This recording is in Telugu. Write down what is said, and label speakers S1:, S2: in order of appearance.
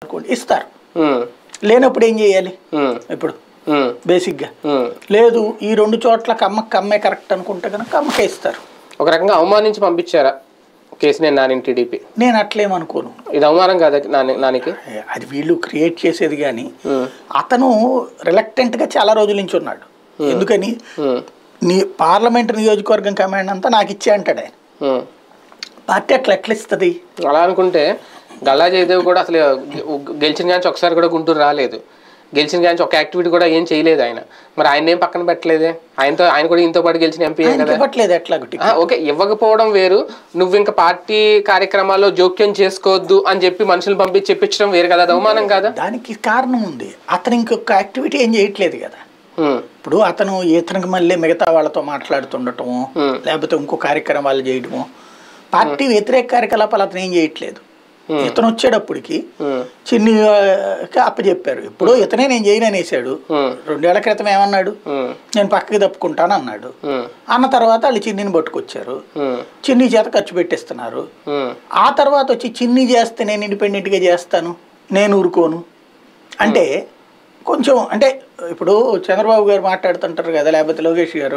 S1: ఇస్తారు. లేనప్పుడు ఏం చేయాలి? ఇప్పుడు బేసిక్గా లేదు ఈ 2 చోట్ల కమ్మే కరెక్ట్ అనుకుంటే కనుక కమ్మకే ఇస్తారు.
S2: ఒక రకంగా అవమానించి పంపించారా కేసీఆర్ నాని టీడీపీ? నేను
S1: అట్లేమనుకోను.
S2: ఇది అవమానం కాదా నానికి?
S1: అది వీళ్ళు క్రియేట్ చేసేది. కానీ అతను రిలక్టెంట్గా చాలా రోజుల నుంచి ఉన్నాడు. ఎందుకని పార్లమెంట్ నియోజకవర్గం కమాండ్ అంతా నాకు ఇచ్చే అంటాడు ఆయన. పార్టీ ఎట్లా ఇస్తుంది?
S2: అలా అనుకుంటే గల్లా జయదేవ్ కూడా అసలు గెలిచిన కానీ ఒకసారి కూడా గుంటూరు రాలేదు, గెలిచిన కానీ ఒక యాక్టివిటీ కూడా ఏం చేయలేదు ఆయన. మరి ఆయన ఏం పక్కన పెట్టలేదే? ఆయన కూడా ఇంతో పాటు గెలిచిన ఎంపీ కదా. ఓకే, ఇవ్వకపోవడం వేరు, నువ్వు ఇంకా పార్టీ కార్యక్రమాల్లో జోక్యం చేసుకోవద్దు అని చెప్పి మనుషులు పంపించి చెప్పించడం వేరు కదా, అవమానం కదా?
S1: దానికి కారణం ఉంది, అతను ఇంకొక యాక్టివిటీ ఏం చేయట్లేదు కదా. ఇప్పుడు అతను ఇతనికి మళ్ళీ మిగతా వాళ్ళతో మాట్లాడుతుండటము, లేకపోతే ఇంకో కార్యక్రమాలు చేయడము, పార్టీ వ్యతిరేక కార్యకలాపాలు అతను ఏం చేయట్లేదు. ఇతను వచ్చేటప్పటికి చిన్ని అప్పచెప్పారు. ఇప్పుడు ఇతనే నేను చేయను అనేసాడు. 2 ఏళ్ల క్రితం ఏమన్నాడు? నేను పక్కకి తప్పుకుంటాను అన్నాడు. అన్న తర్వాత వాళ్ళు చిన్నిని పట్టుకొచ్చారు, చిన్ని చేత ఖర్చు పెట్టిస్తున్నారు. ఆ తర్వాత వచ్చి చిన్ని చేస్తే నేను ఇండిపెండెంట్గా చేస్తాను, నేను ఊరుకోను అంటే కొంచెం అంటే ఇప్పుడు చంద్రబాబు గారు మాట్లాడుతుంటారు కదా, లేకపోతే లోకేష్ గారు